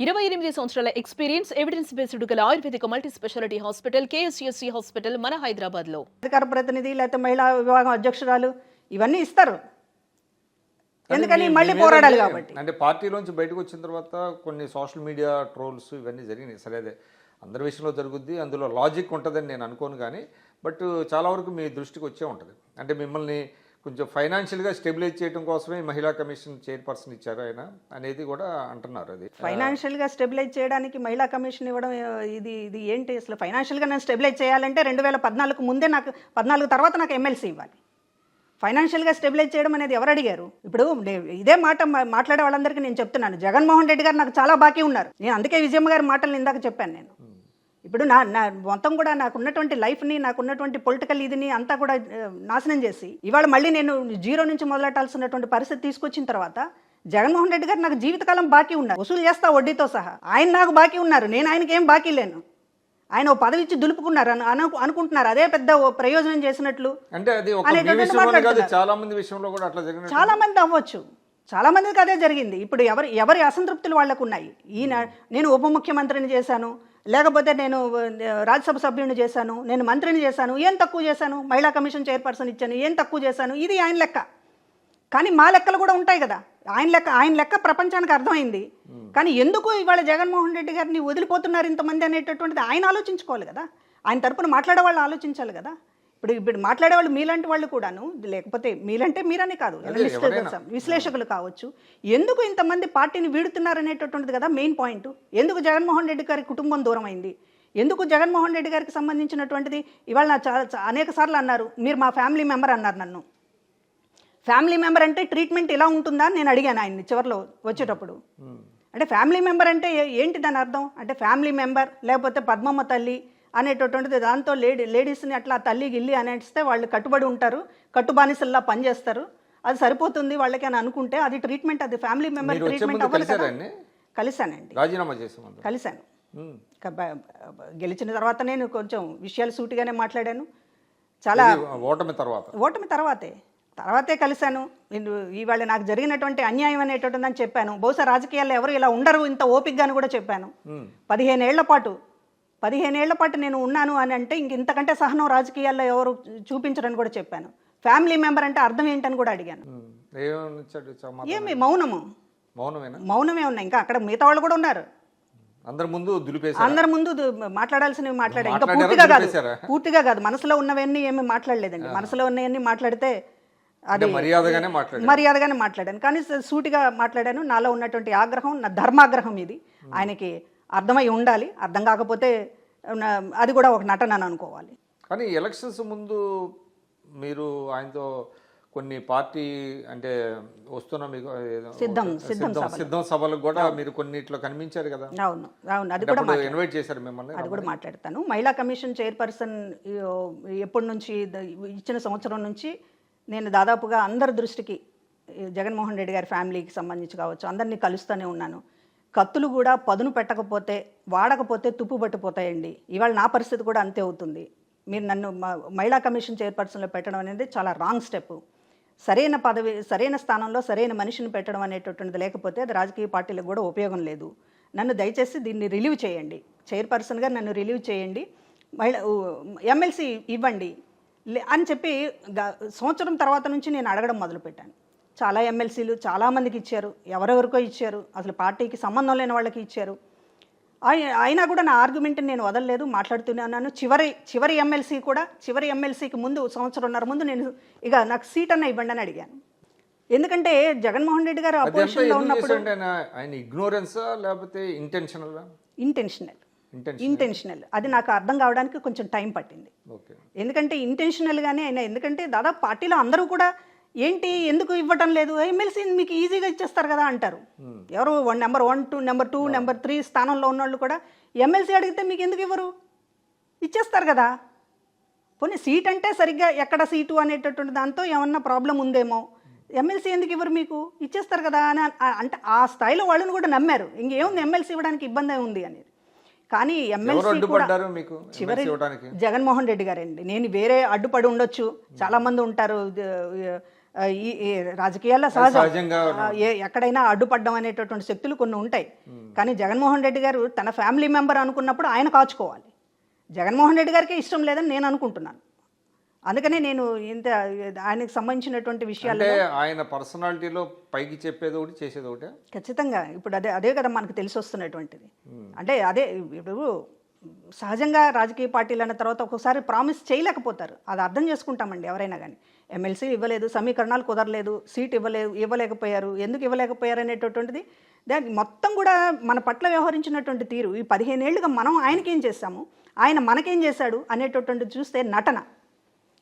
28 సంవత్సరాల experience evidence based గల ఆయుర్వేదిక multi specialty hospital KSCSC hospital మన హైదరాబాద్ లో అధికార ప్రతినిధి లేకపోతే మహిళా విభాగం అధ్యక్షురాలు ఇవన్నీ ఇస్తారు. ఎందుకని మళ్ళీ పోరాడాలి కాబట్టి. అంటే పార్టీలోంచి బయటకు వచ్చిన తర్వాత కొన్ని సోషల్ మీడియా ట్రోల్స్ ఇవన్నీ జరిగినాయి. సరే, అదే అందరి విషయంలో జరుగుద్ది, అందులో లాజిక్ ఉంటుందని నేను అనుకోను. కానీ బట్ చాలా వరకు మీ దృష్టికి వచ్చే ఉంటుంది. అంటే మిమ్మల్ని కొంచెం ఫైనాన్షియల్గా స్టెబిలైజ్ చేయడం కోసమే మహిళా కమిషన్ చైర్పర్సన్ ఇచ్చారు ఆయన అనేది కూడా అంటున్నారు. అది ఫైనాన్షియల్గా స్టెబిలైజ్ చేయడానికి మహిళా కమిషన్ ఇవ్వడం ఇది ఏంటి? అసలు ఫైనాన్షియల్గా నేను స్టెబిలైజ్ చేయాలంటే 2014 ముందే నాకు 14 తర్వాత నాకు ఎమ్మెల్సీ ఇవ్వాలి. ఫైనాన్షియల్గా స్టెబిలైజ్ చేయడం అనేది ఎవరు అడిగారు? ఇప్పుడు ఇదే మాట మాట్లాడే వాళ్ళందరికీ నేను చెప్తున్నాను, జగన్మోహన్ రెడ్డి గారు నాకు చాలా బాకీ ఉన్నారు. నేను అందుకే విజయమ్మ గారి మాటలు ఇందాక చెప్పాను. నేను ఇప్పుడు నా మొత్తం కూడా నాకున్నటువంటి లైఫ్ని, నాకున్నటువంటి పొలిటికల్ ఇదిని అంతా కూడా నాశనం చేసి ఇవాళ మళ్ళీ నేను జీరో నుంచి మొదలెట్టాల్సినటువంటి పరిస్థితి తీసుకొచ్చిన తర్వాత జగన్మోహన్ రెడ్డి గారు నాకు జీవితకాలం బాకీ ఉన్నారు, వసూలు చేస్తా వడ్డీతో సహా. ఆయన నాకు బాకీ ఉన్నారు, నేను ఆయనకి ఏం బాకీ లేను. ఆయన ఓ పదవి ఇచ్చి దులుపుకున్నారు అనుకుంటున్నారు, అదే పెద్ద ప్రయోజనం చేసినట్లు. అంటే అది చాలా మంది అవ్వచ్చు, చాలా మందికి అదే జరిగింది. ఇప్పుడు ఎవరి అసంతృప్తులు వాళ్ళకు ఉన్నాయి. నేను ఉప ముఖ్యమంత్రిని చేశాను, లేకపోతే నేను రాజ్యసభ సభ్యుని చేశాను, నేను మంత్రిని చేశాను, ఏం తక్కువ చేశాను? మహిళా కమిషన్ చైర్పర్సన్ ఇచ్చాను, ఏం తక్కువ చేశాను? ఇది ఆయన లెక్క. కానీ మా లెక్కలు కూడా ఉంటాయి కదా. ఆయన లెక్క ప్రపంచానికి అర్థమైంది. కానీ ఎందుకు ఇవాళ జగన్మోహన్ రెడ్డి గారిని వదిలిపోతున్నారు ఇంతమంది అనేటటువంటిది ఆయన ఆలోచించుకోవాలి కదా. ఆయన తరపున మాట్లాడే వాళ్ళు ఆలోచించాలి కదా. ఇప్పుడు మాట్లాడేవాళ్ళు మీలాంటి వాళ్ళు కూడాను, లేకపోతే మీలంటే మీరనే కాదు, విశ్లేషకులు కావచ్చు, ఎందుకు ఇంతమంది పార్టీని వీడుతున్నారు అనేటటువంటిది కదా మెయిన్ పాయింట్. ఎందుకు జగన్మోహన్ రెడ్డి గారి కుటుంబం దూరం అయింది? ఎందుకు జగన్మోహన్ రెడ్డి గారికి సంబంధించినటువంటిది ఇవాళ అనేక సార్లు అన్నారు, మీరు మా ఫ్యామిలీ మెంబర్ అన్నారు నన్ను. ఫ్యామిలీ మెంబర్ అంటే ట్రీట్మెంట్ ఇలా ఉంటుందా అని నేను అడిగాను ఆయన్ని చివరిలో వచ్చేటప్పుడు. అంటే ఫ్యామిలీ మెంబర్ అంటే ఏంటి దాని అర్థం? అంటే ఫ్యామిలీ మెంబర్ లేకపోతే పద్మమ్మ తల్లి అనేటటువంటిది, దాంతో లేడీస్ని అట్లా తల్లి గిల్లి అనేస్తే వాళ్ళు కట్టుబడి ఉంటారు, కట్టుబానిసల్లా పనిచేస్తారు, అది సరిపోతుంది వాళ్ళకి అని అనుకుంటే అది ట్రీట్మెంట్, అది ఫ్యామిలీ మెంబర్ ట్రీట్మెంట్ అవ్వదు కదా. కలిశానండి, కలిశాను. గెలిచిన తర్వాత నేను కొంచెం విషయాలు సూటిగానే మాట్లాడాను. చాలా ఓటమి తర్వాతే కలిశాను. ఇవాళ నాకు జరిగినటువంటి అన్యాయం అనేటటువంటిదని చెప్పాను. బహుశా రాజకీయాల్లో ఎవరు ఇలా ఉండరు ఇంత ఓపికగాని కూడా చెప్పాను. 15 ఏళ్ల పాటు నేను ఉన్నాను అని అంటే ఇంతకంటే సహనం రాజకీయాల్లో ఎవరు చూపించరని కూడా చెప్పాను. ఫ్యామిలీ మెంబర్ అంటే అర్థం ఏంటని కూడా అడిగాను. ఏమి మౌనమే ఉన్నాయి. ఇంకా అక్కడ మిగతా వాళ్ళు కూడా ఉన్నారు. అందరి ముందు మాట్లాడాల్సినవి మాట్లాడారు. ఇంకా పూర్తిగా కాదు, మనసులో ఉన్నవన్నీ ఏమి మాట్లాడలేదండి. మనసులో ఉన్నవన్నీ మాట్లాడితే అది మర్యాదగానే మాట్లాడాను, కానీ సూటిగా మాట్లాడాను. నాలో ఉన్నటువంటి ఆగ్రహం, నా ధర్మాగ్రహం ఇది ఆయనకి అర్థమై ఉండాలి. అర్థం కాకపోతే అది కూడా ఒక నటన అని అనుకోవాలి. కానీ ఎలక్షన్స్ ముందు మీరు ఆయనతో కొన్ని పార్టీ అంటే వస్తున్న మీకు సిద్ధం సభలకు కూడా మీరు కొన్నిట్లో కనిపించారు కదా. అవును, అది కూడా ఇన్వైట్ చేశారు మిమ్మల్ని. అది కూడా మాట్లాడతాను. మహిళా కమిషన్ చైర్పర్సన్ ఎప్పటి నుంచి ఇచ్చిన సంవత్సరం నుంచి నేను దాదాపుగా అందరి దృష్టికి జగన్మోహన్ రెడ్డి గారి ఫ్యామిలీకి సంబంధించి కావచ్చు అందరినీ కలుస్తూనే ఉన్నాను. కత్తులు కూడా పదును పెట్టకపోతే, వాడకపోతే తుప్పు పట్టిపోతాయండి. ఇవాళ నా పరిస్థితి కూడా అంతే అవుతుంది. మీరు నన్ను మహిళా కమిషన్ చైర్పర్సన్లో పెట్టడం అనేది చాలా రాంగ్ స్టెప్. సరైన పదవి, సరైన స్థానంలో సరైన మనిషిని పెట్టడం అనేటటువంటిది లేకపోతే అది రాజకీయ పార్టీలకు కూడా ఉపయోగం లేదు. నన్ను దయచేసి దీన్ని రిలీవ్ చేయండి, చైర్పర్సన్గా నన్ను రిలీవ్ చేయండి, ఎమ్మెల్సీ ఇవ్వండి అని చెప్పి సంవత్సరం తర్వాత నుంచి నేను అడగడం మొదలుపెట్టాను. చాలా ఎమ్మెల్సీలు చాలామందికి ఇచ్చారు, ఎవరెవరికో ఇచ్చారు, అసలు పార్టీకి సంబంధం లేని వాళ్ళకి ఇచ్చారు. అయినా కూడా నా ఆర్గ్యుమెంట్ని నేను వదలలేదు, మాట్లాడుతూనే ఉన్నాను. చివరి ఎమ్మెల్సీకి ముందు సంవత్సరంన్నర ముందు నేను ఇక నాకు సీట్ అన్న ఇవ్వండి అని అడిగాను. ఎందుకంటే జగన్మోహన్ రెడ్డి గారు అపోజిషన్లో ఉన్నప్పుడు ఇంటెన్షనల్ అది నాకు అర్థం కావడానికి కొంచెం టైం పట్టింది. ఎందుకంటే ఇంటెన్షనల్గానే అయినా, ఎందుకంటే దాదాపు పార్టీలో అందరూ కూడా ఏంటి ఎందుకు ఇవ్వటం లేదు, ఎమ్మెల్సీ మీకు ఈజీగా ఇచ్చేస్తారు కదా అంటారు. ఎవరు నెంబర్ 1, 2, నెంబర్ 2, నెంబర్ 3 స్థానంలో ఉన్నవాళ్ళు కూడా ఎమ్మెల్సీ అడిగితే మీకు ఎందుకు ఇవ్వరు, ఇచ్చేస్తారు కదా. పోనీ సీట్ అంటే సరిగ్గా ఎక్కడ సీటు అనేటటువంటి దాంతో ఏమన్నా ప్రాబ్లం ఉందేమో, ఎమ్మెల్సీ ఎందుకు ఇవ్వరు, మీకు ఇచ్చేస్తారు కదా అని అంటే ఆ స్థాయిలో వాళ్ళని కూడా నమ్మారు. ఇంకేముంది ఎమ్మెల్సీ ఇవ్వడానికి ఇబ్బంది ఉంది అనేది. కానీ ఎమ్మెల్సీ కూడా చివరి జగన్మోహన్ రెడ్డి గారండి. నేను వేరే అడ్డుపడి ఉండొచ్చు, చాలామంది ఉంటారు, ఈ రాజకీయాల్లో సహజం. సహజంగా ఎక్కడైనా అడ్డుపడ్డం అనేటటువంటి శక్తులు కొన్ని ఉంటాయి. కానీ జగన్మోహన్ రెడ్డి గారు తన ఫ్యామిలీ మెంబర్ అనుకున్నప్పుడు ఆయన కాచుకోవాలి. జగన్మోహన్ రెడ్డి గారికి ఇష్టం లేదని నేను అనుకుంటున్నాను. అందుకనే నేను ఇంత ఆయనకు సంబంధించినటువంటి విషయాల్లో అంటే ఆయన పర్సనాలిటీలో పైకి చెప్పేది ఒకటి చేసేది ఒకటి. ఖచ్చితంగా ఇప్పుడు అదే కదా మనకు తెలిసి వస్తున్నటువంటిది. అంటే అదే ఇప్పుడు సహజంగా రాజకీయ పార్టీలు అన్న తర్వాత ఒక్కొక్కసారి ప్రామిస్ చేయలేకపోతారు. అది అర్థం చేసుకుంటామండి ఎవరైనా కానీ. ఎమ్మెల్సీ ఇవ్వలేదు, సమీకరణాలు కుదరలేదు, సీట్ ఇవ్వలేకపోయారు, ఎందుకు ఇవ్వలేకపోయారు అనేటటువంటిది దానికి మొత్తం కూడా మన పట్ల వ్యవహరించినటువంటి తీరు ఈ 15 ఏళ్ళుగా మనం ఆయనకేం చేశాము, ఆయన మనకేం చేశాడు అనేటటువంటిది చూస్తే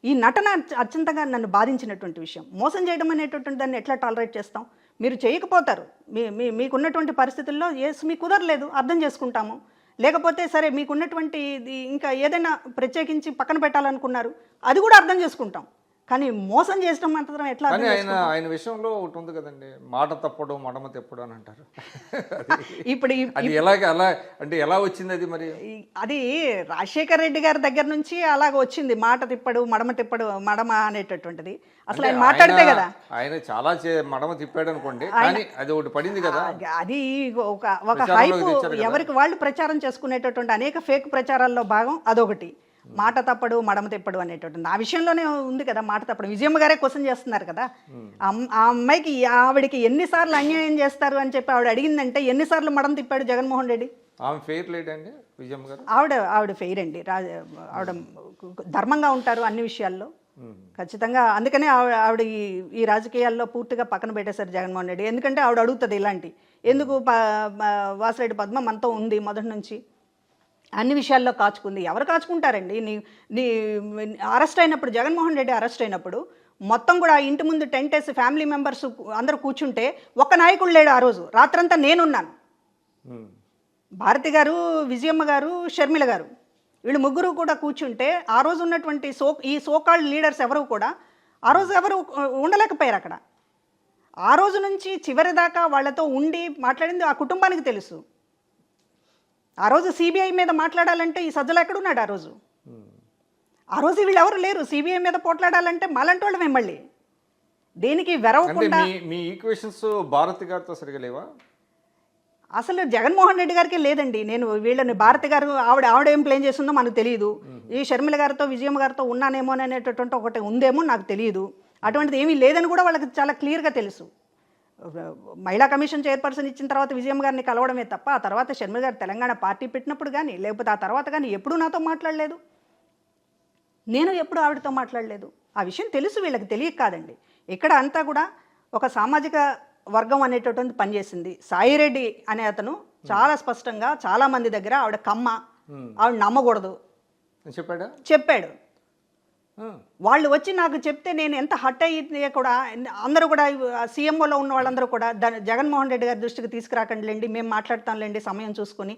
ఈ నటన అత్యంతగా నన్ను బాధించినటువంటి విషయం. మోసం చేయడం అనేటటువంటి దాన్ని ఎట్లా టాలరేట్ చేస్తాం? మీరు చేయకపోతారు, మీకున్నటువంటి పరిస్థితుల్లో మీకు కుదరలేదు, అర్థం చేసుకుంటాము. లేకపోతే సరే మీకున్నటువంటి ఇంకా ఏదైనా ప్రత్యేకించి పక్కన పెట్టాలనుకున్నారు, అది కూడా అర్థం చేసుకుంటాం. కానీ మోసం చేసడం మాత్రం ఎట్లా? కానీ ఆయన విషయంలో ఒకటి ఉంది కదండి, మాట తప్పడం మడమ తిప్పడం అని అంటారు. ఇప్పుడు అది అలా అంటే ఎలా వచ్చింది అది? మరి అది రాజశేఖర్ రెడ్డి గారి దగ్గర నుంచి అలాగ వచ్చింది, మాట తిప్పడు మడమ అనేటటువంటిది. అసలు ఆయన మాట్లాడితే కదా, ఆయన చాలా మడమ తిప్పాడు అనుకోండి, కానీ అది ఒకటి పడింది కదా. అది ఒక హైప్, ఎవరికి వాళ్ళు ప్రచారం చేసుకునేటటువంటి అనేక ఫేక్ ప్రచారాల్లో భాగం అదొకటి. మాట తప్పడు మడమ తిప్పడు అనేటటువంటి ఆ విషయంలోనే ఉంది కదా మాట తప్పడు. విజయమ్మ గారే క్వశ్చన్ చేస్తున్నారు కదా, ఆ అమ్మాయికి ఆవిడకి ఎన్నిసార్లు అన్యాయం చేస్తారు అని చెప్పి ఆవిడ అడిగిందంటే ఎన్నిసార్లు మడమ తిప్పాడు జగన్మోహన్ రెడ్డి? ఆమె ఫెయిర్ లేట్ అండి విజయమ్మ గారు. ఆవిడ ఫెయిర్ అండి. ఆవిడ ధర్మంగా ఉంటారు అన్ని విషయాల్లో ఖచ్చితంగా. అందుకనే ఆవిడ ఈ రాజకీయాల్లో పూర్తిగా పక్కన పెట్టేశారు జగన్మోహన్ రెడ్డి. ఎందుకంటే ఆవిడ అడుగుతుంది ఇలాంటి, ఎందుకు వాసిరెడ్డి పద్మ మనతో ఉంది మొదటి నుంచి, అన్ని విషయాల్లో కాచుకుంది. ఎవరు కాచుకుంటారండి? నీ అరెస్ట్ అయినప్పుడు, జగన్మోహన్ రెడ్డి అరెస్ట్ అయినప్పుడు మొత్తం కూడా ఇంటి ముందు టెంట్ వేసి ఫ్యామిలీ మెంబర్స్ అందరూ కూర్చుంటే ఒక్క నాయకుడు లేడు. ఆ రోజు రాత్రంతా నేనున్నాను. భారతి గారు, విజయమ్మ గారు, షర్మిల గారు, వీళ్ళు ముగ్గురు కూడా కూర్చుంటే ఆ రోజు ఉన్నటువంటి ఈ సోకాల్డ్ లీడర్స్ ఎవరు కూడా ఆ రోజు ఎవరు ఉండలేకపోయారు అక్కడ. ఆ రోజు నుంచి చివరి దాకా వాళ్ళతో ఉండి మాట్లాడింది ఆ కుటుంబానికి తెలుసు. ఆ రోజు సిబిఐ మీద మాట్లాడాలంటే ఈ సజ్జలు ఎక్కడున్నాడు? ఆ రోజు వీళ్ళు ఎవరు లేరు. సిబిఐ మీద పోట్లాడాలంటే మాలాంటి వాళ్ళమే మళ్ళీ దేనికి వెరవకుండా. మీ ఈక్వేషన్స్ భారతి గారితో సరిగా లేవా? అసలు జగన్మోహన్ రెడ్డి గారికి లేదండి. నేను వీళ్ళని భారతి గారు ఆవిడ ఏం ప్లేన్ చేస్తుందో మనకు తెలియదు. ఈ షర్మిల గారితో విజయమ్మ గారితో ఉన్నానేమో అనేటటువంటి ఒకటి ఉందేమో నాకు తెలియదు. అటువంటిది ఏమీ లేదని కూడా వాళ్ళకి చాలా క్లియర్గా తెలుసు. మహిళా కమిషన్ చైర్పర్సన్ ఇచ్చిన తర్వాత విజయమ్మ గారిని కలవడమే తప్ప ఆ తర్వాత షర్మిల గారు తెలంగాణ పార్టీ పెట్టినప్పుడు కానీ లేకపోతే ఆ తర్వాత కానీ ఎప్పుడూ నాతో మాట్లాడలేదు. నేను ఎప్పుడు ఆవిడతో మాట్లాడలేదు. ఆ విషయం తెలుసు, వీళ్ళకి తెలియక కాదండి. ఇక్కడ అంతా కూడా ఒక సామాజిక వర్గం అనేటటువంటి పనిచేసింది. సాయిరెడ్డి అనే అతను చాలా స్పష్టంగా చాలా మంది దగ్గర ఆవిడ కమ్మ, ఆవిడ నమ్మకూడదు చెప్పాడు. వాళ్ళు వచ్చి నాకు చెప్తే నేను ఎంత హట్ అయితే కూడా అందరూ కూడా సీఎంఓలో ఉన్న వాళ్ళందరూ కూడా జగన్మోహన్ రెడ్డి గారి దృష్టికి తీసుకురాకండి లేండి, మేము మాట్లాడతాంలేండి సమయం చూసుకొని.